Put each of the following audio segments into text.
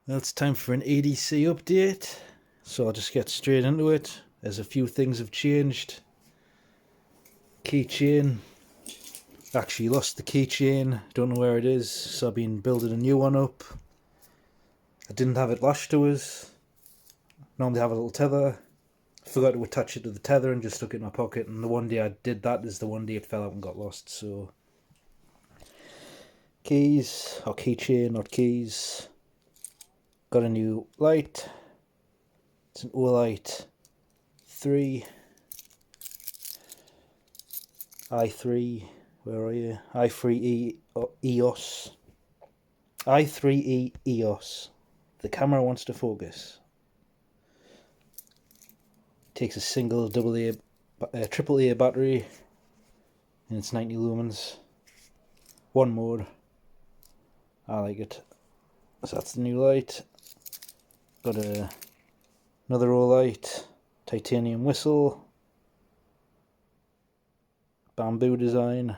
Well, it's time for an ADC update, so I'll just get straight into it, as a few things have changed. Keychain. Actually lost the keychain, don't know where it is, so I've been building a new one up. I didn't have it lashed to us. Normally have a little tether. Forgot to attach it to the tether and just stuck it in my pocket, and the one day I did that is the one day it fell out and got lost, so... Keys, or keychain, not keys. Got a new light. It's an Olight 3. i3, where are you? i3 EOS. i3 EOS. The camera wants to focus. Takes a single triple A battery, and it's 90 lumens. One mode. I like it. So that's the new light. Got another Olight titanium whistle. Bamboo design.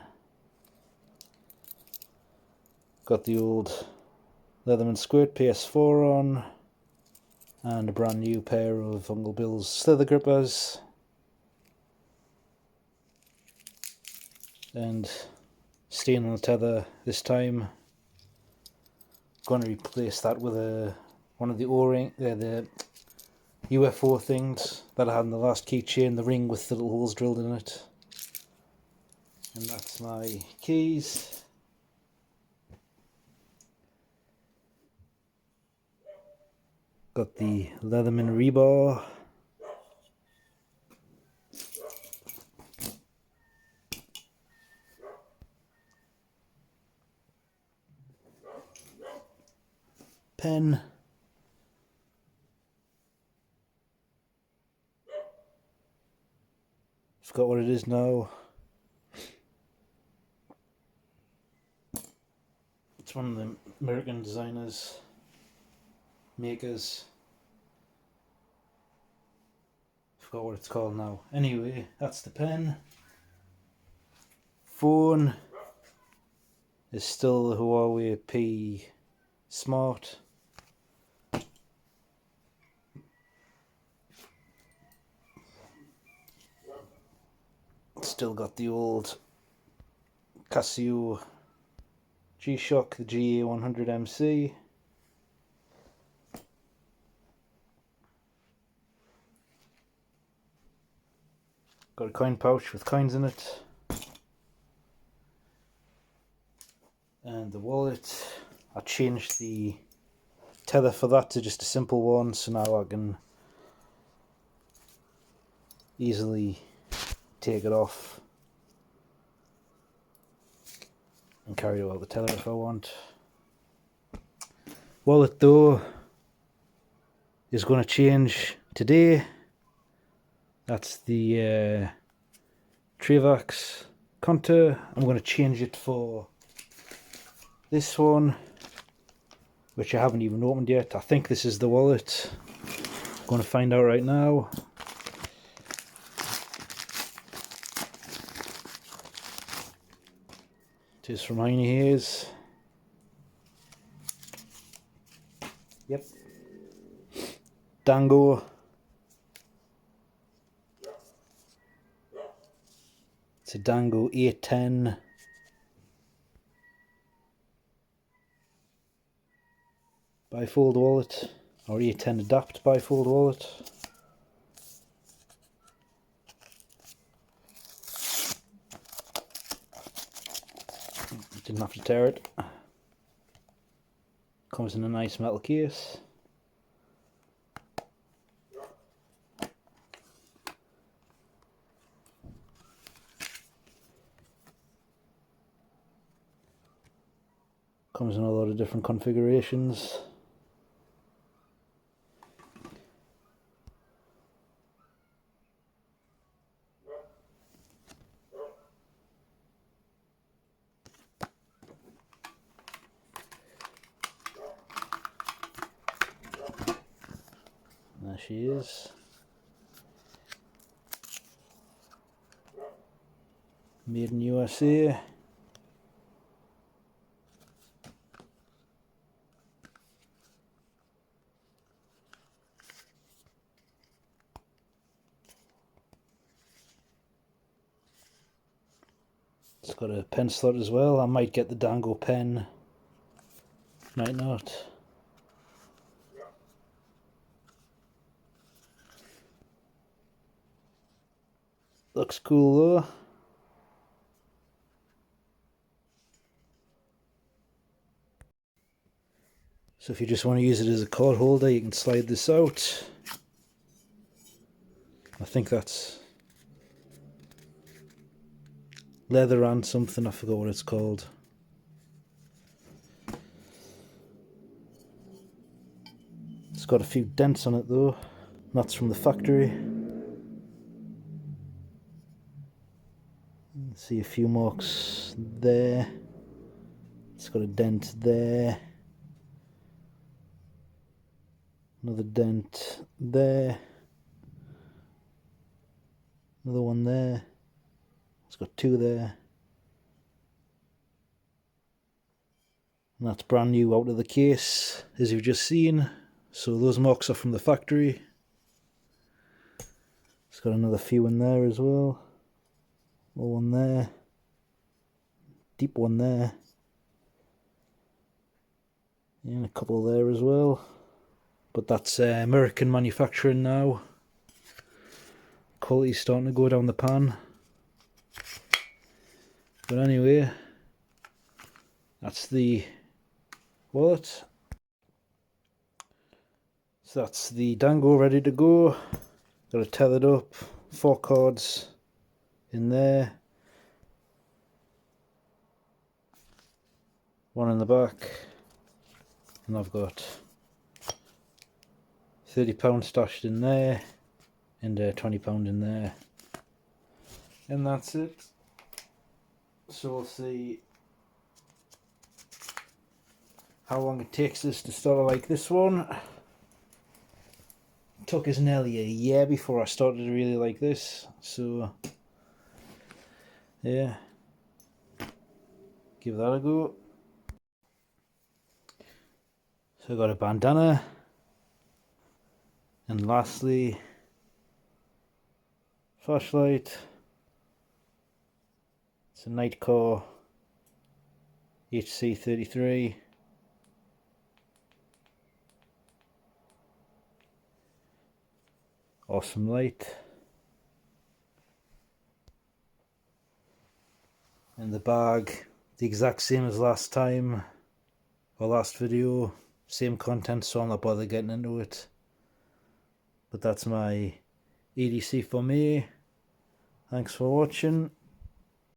Got the old Leatherman Squirt PS4 on, and a brand new pair of Uncle Bill's Slither Grippers. And staying on the tether this time, going to replace that with one of the O-ring, the UFO things that I had in the last keychain, the ring with the little holes drilled in it. And that's my keys. Got the Leatherman rebar. Pen. Forgot what it is now. It's one of the American designers, makers. Forgot what it's called now. Anyway, that's the pen. Phone is still the Huawei P Smart. Still got the old Casio G-Shock, the GA100MC. Got a coin pouch with coins in it. And the wallet, I changed the tether for that to just a simple one, so now I can easily take it off and carry it out the tether if I want. Wallet though is going to change today. That's the Travax Contour. I'm going to change it for this one, which I haven't even opened yet. I think this is the wallet. I'm going to find out right now. It is from Heine Hayes. Yep. Dango. It's a Dango 810. Bifold wallet, or 810 Adapt bifold wallet. Didn't have to tear it. Comes in a nice metal case. Comes in a lot of different configurations. There she is. Made in USA. It's got a pen slot as well. I might get the Dango pen, might not. Looks cool though. So if you just want to use it as a card holder, you can slide this out. I think that's leather and something, I forgot what it's called. It's got a few dents on it though. That's from the factory. See a few marks there. It's got a dent there. Another dent there. Another one there. It's got two there. And that's brand new out of the case, as you've just seen. So those marks are from the factory. It's got another few in there as well. More one there. Deep one there. And a couple there as well. But that's American manufacturing now. Quality's starting to go down the pan. But anyway, that's the wallet. So that's the Dango ready to go. Got it tethered up. 4 cards in there. One in the back. And I've got £30 stashed in there. And £20 in there. And that's it. So we'll see how long it takes us to start like this one. It took us nearly a year before I started to really like this. So yeah, give that a go. So I got a bandana. And lastly, flashlight. It's a Nightcore HC33. Awesome light. And the bag, the exact same as last time, or last video. Same content, so I'm not bothered getting into it. But that's my EDC for me. Thanks for watching.